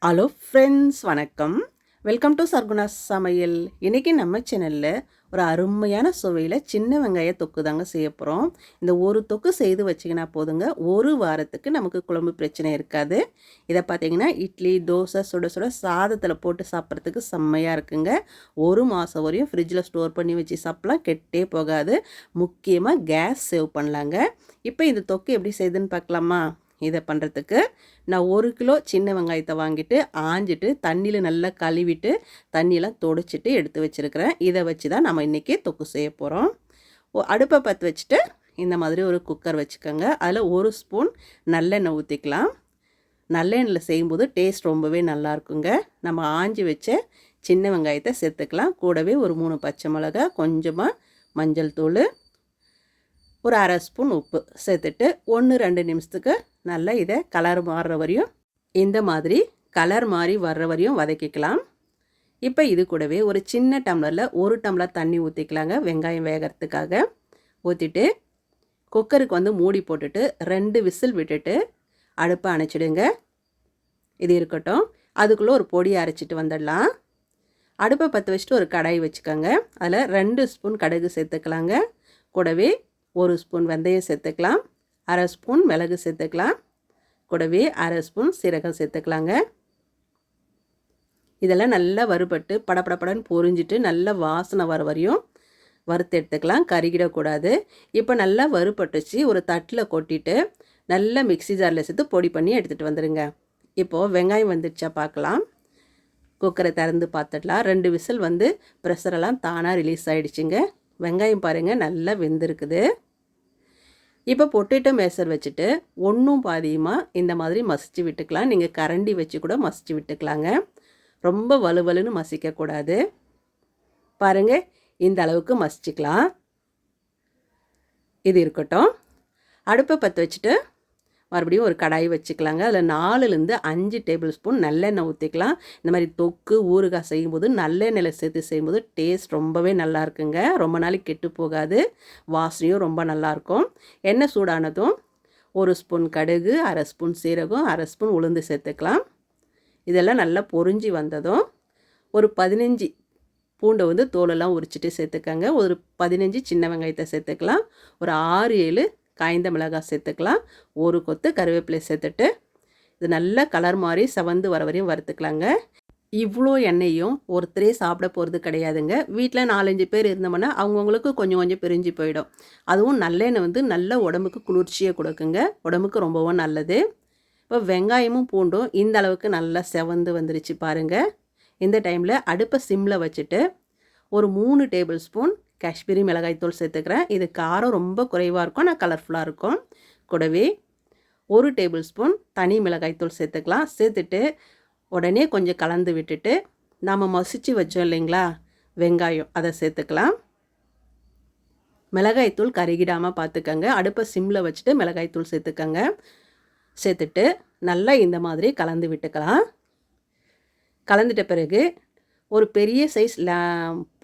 Hello friends, வணக்கம். Welcome to Sargunas சமையல். இன்றைக்கி நம்ம சேனலில் ஒரு அருமையான சுவையில் சின்ன வெங்காய தொக்கு தாங்க செய்ய போகிறோம். இந்த ஒரு தொக்கு செய்து வச்சிங்கன்னா போதுங்க, ஒரு வாரத்துக்கு நமக்கு குழம்பு பிரச்சனை இருக்காது. இதை பார்த்திங்கன்னா இட்லி, தோசை, சுட சுட சாதத்தில் போட்டு சாப்பிட்றதுக்கு செம்மையாக இருக்குங்க. ஒரு மாதம் வரையும் ஃப்ரிட்ஜில் ஸ்டோர் பண்ணி வச்சு சாப்பிட்லாம், கெட்டே போகாது. முக்கியமாக கேஸ் சேவ் பண்ணலாங்க. இப்போ இந்த தொக்கு எப்படி செய்யுதுன்னு பார்க்கலாமா? இதை பண்ணுறதுக்கு நான் 1 கிலோ சின்ன வெங்காயத்தை வாங்கிட்டு ஆஞ்சிட்டு தண்ணியில் நல்லா கழுவிட்டு தண்ணியெல்லாம் துடைச்சிட்டு எடுத்து வச்சுருக்கிறேன். இதை வச்சு தான் நம்ம இன்றைக்கி தொக்கு செய்ய போகிறோம். அடுப்பை பற்ற வச்சுட்டு இந்த மாதிரி ஒரு குக்கர் வச்சுக்கோங்க. அதில் 1 ஸ்பூன் நல்லெண்ணெய் ஊற்றிக்கலாம். நல்லெண்ணெயில் செய்யும்போது டேஸ்ட் ரொம்பவே நல்லாயிருக்குங்க. நம்ம ஆஞ்சி வச்ச சின்ன வெங்காயத்தை சேர்த்துக்கலாம். கூடவே ஒரு 3 பச்சை மிளகா, கொஞ்சமாக மஞ்சள் தூள், ஒரு 1/2 ஸ்பூன் உப்பு சேர்த்துட்டு 1-2 நிமிஷத்துக்கு நல்லா இதை கலர் மாறுற வரையும் இந்த மாதிரி கலர் மாறி வர்ற வரையும் வதக்கிக்கலாம். இப்போ இது கூடவே ஒரு சின்ன டம்ளரில் 1 டம்ளர் தண்ணி ஊற்றிக்கலாங்க, வெங்காயம் வேகிறதுக்காக. ஊற்றிட்டு குக்கருக்கு வந்து மூடி போட்டுட்டு 2 விசில் விட்டுட்டு அடுப்பை அணைச்சிடுங்க. இது இருக்கட்டும். அதுக்குள்ளே ஒரு பொடி அரைச்சிட்டு வந்துடலாம். அடுப்பை பற்ற வச்சுட்டு ஒரு கடாய் வச்சுக்கோங்க. அதில் 2 ஸ்பூன் கடுகு சேர்த்துக்கலாங்க. கூடவே 1 ஸ்பூன் வெந்தயம் சேர்த்துக்கலாம். 1/2 ஸ்பூன் மிளகு சேர்த்துக்கலாம். கூடவே 1/2 ஸ்பூன் சீரகம் சேர்த்துக்கலாங்க. இதெல்லாம் நல்லா வறுபட்டு படப்படப்படன்னு பொரிஞ்சிட்டு நல்ல வாசனை வர வரையும் வறுத்து எடுத்துக்கலாம், கருகிடக்கூடாது. இப்போ நல்லா வறுபட்டுச்சு. ஒரு தட்டில் கொட்டிட்டு நல்லா மிக்ஸி ஜாரில் சேர்த்து பொடி பண்ணி எடுத்துகிட்டு வந்துடுங்க. இப்போது வெங்காயம் வந்துடுச்சா பார்க்கலாம். குக்கரை திறந்து பார்த்துடலாம். 2 விசில் வந்து ப்ரெஷரெல்லாம் தானாக ரிலீஸ் ஆகிடுச்சுங்க. வெங்காயம் பாருங்கள் நல்லா வெந்திருக்குது. இப்போ பொட்டேட்டோ மேசர் வச்சுட்டு ஒன்றும் பாதியுமாக இந்த மாதிரி மசிச்சு விட்டுக்கலாம். நீங்கள் கரண்டி வச்சு கூட மசிச்சு விட்டுக்கலாங்க. ரொம்ப வலுவலுன்னு மசிக்கக்கூடாது. பாருங்கள், இந்த அளவுக்கு மசிச்சுக்கலாம். இது இருக்கட்டும். அடுப்பை பற்ற வச்சுட்டு மறுபடியும் ஒரு கடாய் வச்சுக்கலாங்க. அதில் 4-5 டேபிள் ஸ்பூன் நல்லெண்ணெய் ஊற்றிக்கலாம். இந்த மாதிரி தொக்கு, ஊறுகாய் செய்யும்போது நல்லெண்ணெயில் சேர்த்து செய்யும்போது டேஸ்ட் ரொம்பவே நல்லா இருக்குங்க. ரொம்ப நாளைக்கு கெட்டு போகாது, வாசனையும் ரொம்ப நல்லாயிருக்கும். எண்ணெய் சூடானதும் 1 ஸ்பூன் கடுகு, 1/2 ஸ்பூன் சீரகம், 1/2 ஸ்பூன் உளுந்து சேர்த்துக்கலாம். இதெல்லாம் நல்லா பொரிஞ்சு வந்ததும் ஒரு 15 பூண்டை வந்து தோலெல்லாம் உரிச்சிட்டு சேர்த்துக்கங்க. ஒரு 15 சின்ன வெங்காயத்தை சேர்த்துக்கலாம். ஒரு 6-7 காய்ந்த மிளகாய் சேர்த்துக்கலாம். ஒரு கொத்து கருவேப்பிலை சேர்த்துட்டு இது நல்லா கலர் மாதிரி செவந்து வர வரையும் வறுத்துக்கலாங்க. இவ்வளோ எண்ணெயும் ஒருத்தரே சாப்பிட போகிறது கிடையாதுங்க. வீட்டில் 4-5 பேர் இருந்தோம்னா அவங்கவுங்களுக்கு கொஞ்சம் கொஞ்சம் பிரிஞ்சு போயிடும். அதுவும் நல்லெண்ணெய் வந்து நல்ல உடம்புக்கு குளிர்ச்சியை கொடுக்குங்க, உடம்புக்கு ரொம்பவும் நல்லது. இப்போ வெங்காயமும் பூண்டும் இந்த அளவுக்கு நல்லா செவந்து வந்துருச்சு பாருங்கள். இந்த டைமில் அடுப்பை சிம்மில் வச்சுட்டு ஒரு 3 டேபிள் ஸ்பூன் காஷ்மீரி மிளகாய்த்தூள் சேர்த்துக்கிறேன். இது காரம் ரொம்ப குறைவாக இருக்கும், ஆனால் கலர்ஃபுல்லாக இருக்கும். கூடவே 1 டேபிள் ஸ்பூன் தனி மிளகாய்த்தூள் சேர்த்துக்கலாம். சேர்த்துட்டு உடனே கொஞ்சம் கலந்து விட்டுட்டு நாம் மசிச்சு வச்சோம் இல்லைங்களா வெங்காயம், அதை சேர்த்துக்கலாம். மிளகாய்த்தூள் கருகிடாமல் பார்த்துக்கங்க. அடுப்பை சிம்மில் வச்சுட்டு மிளகாய்த்தூள் சேர்த்துக்கங்க. சேர்த்துட்டு நல்லா இந்த மாதிரி கலந்து விட்டுக்கலாம். கலந்துட்ட பிறகு ஒரு பெரிய சைஸ்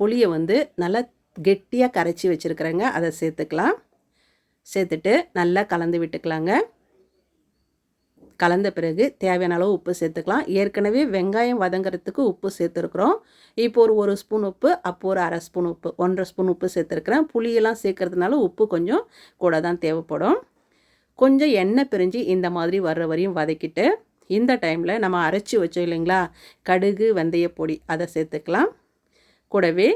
புளியை வந்து நல்லா கெட்டியாக கரைச்சி வச்சுருக்கிறேங்க, அதை சேர்த்துக்கலாம். சேர்த்துட்டு நல்லா கலந்து விட்டுக்கலாங்க. கலந்த பிறகு தேவையான அளவு உப்பு சேர்த்துக்கலாம். ஏற்கனவே வெங்காயம் வதங்கிறதுக்கு உப்பு சேர்த்துருக்குறோம். இப்போ ஒரு ஸ்பூன் உப்பு, அப்போ ஒரு 1/2 ஸ்பூன் உப்பு, 1.5 ஸ்பூன் உப்பு சேர்த்துருக்குறேன். புளியெல்லாம் சேர்க்கறதுனால உப்பு கொஞ்சம் கூட தான் தேவைப்படும். கொஞ்சம் எண்ணெய் பிரிஞ்சு இந்த மாதிரி வர்ற வரையும் வதக்கிட்டு இந்த டைமில் நம்ம அரைச்சி வச்சோம் இல்லைங்களா கடுகு, வெந்தய பொடி, அதை சேர்த்துக்கலாம். கூடவே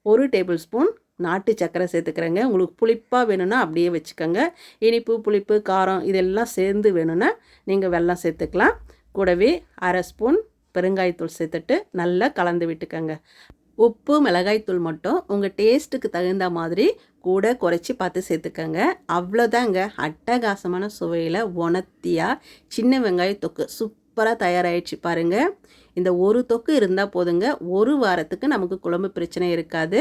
1 டேபிள் ஸ்பூன் நாட்டு சர்க்கரை சேர்த்துக்கிறேங்க. உங்களுக்கு புளிப்பாக வேணும்னா அப்படியே வச்சுக்கோங்க. இனிப்பு, புளிப்பு, காரம் இதெல்லாம் சேர்ந்து வேணும்னா நீங்கள் வெல்லம் சேர்த்துக்கலாம். கூடவே 1/2 ஸ்பூன் பெருங்காயத்தூள் சேர்த்துட்டு நல்லா கலந்து விட்டுக்கோங்க. உப்பு, மிளகாய்த்தூள் மட்டும் உங்கள் டேஸ்ட்டுக்கு தகுந்த மாதிரி கூட குறைச்சி பார்த்து சேர்த்துக்கோங்க. அவ்வளோதாங்க, அட்டகாசமான சுவையில் உணர்த்தியாக சின்ன வெங்காய தொக்கு சூப்பராக தயாராகிடுச்சு பாருங்கள். இந்த ஒரு தொக்கு இருந்தால் போதுங்க, ஒரு வாரத்துக்கு நமக்கு குழம்பு பிரச்சனை இருக்காது.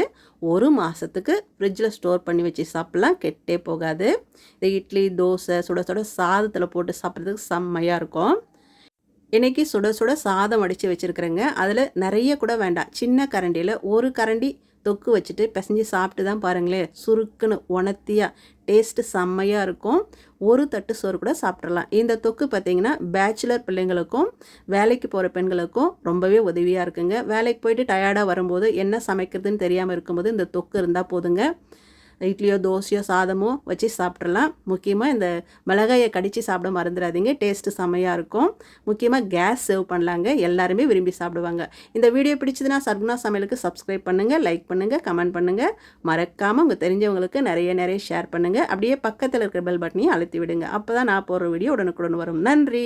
ஒரு மாதத்துக்கு ஃப்ரிட்ஜில் ஸ்டோர் பண்ணி வச்சு சாப்பிட்லாம், கெட்டே போகாது. இந்த இட்லி, தோசை, சுட சுட சாதத்தில் போட்டு சாப்பிட்றதுக்கு செம்மையாக இருக்கும். இன்றைக்கி சுட சுட சாதம் வடித்து வச்சுருக்குறேங்க. அதில் நிறைய கூட வேண்டாம், சின்ன கரண்டியில் 1 கரண்டி தொக்கு வச்சுட்டு பிசைஞ்சு சாப்பிட்டு தான் பாருங்களேன், சுருக்குன்னு உணர்த்தியாக டேஸ்ட்டு செம்மையாக இருக்கும். ஒரு தட்டு சோறு கூட சாப்பிட்றலாம். இந்த தொக்கு பார்த்திங்கன்னா பேச்சுலர் பிள்ளைங்களுக்கும் வேலைக்கு போகிற பெண்களுக்கும் ரொம்பவே உதவியாக இருக்குங்க. வேலைக்கு போயிட்டு டயர்டாக வரும்போது என்ன சமைக்கிறதுன்னு தெரியாமல் இருக்கும்போது இந்த தொக்கு இருந்தால் போதுங்க. இட்லியோ தோசையோ சாதமோ வச்சு சாப்பிட்றலாம். முக்கியமாக இந்த மிளகாயை கடித்து சாப்பிட மறந்துடாதீங்க, டேஸ்ட்டு செம்மையாக இருக்கும். முக்கியமாக கேஸ் சேவ் பண்ணலாங்க, எல்லாருமே விரும்பி சாப்பிடுவாங்க. இந்த வீடியோ பிடிச்சதுன்னா சர்குணா சமையலுக்கு சப்ஸ்கிரைப் பண்ணுங்கள், லைக் பண்ணுங்கள், கமெண்ட் பண்ணுங்கள். மறக்காமல் உங்கள் தெரிஞ்சவங்களுக்கு நிறைய ஷேர் பண்ணுங்கள். அப்படியே பக்கத்தில் இருக்கிற பெல் பட்டனையும் அழுத்தி விடுங்க. அப்போ தான் நான் போடுற வீடியோ உடனுக்குடன் வரும். நன்றி.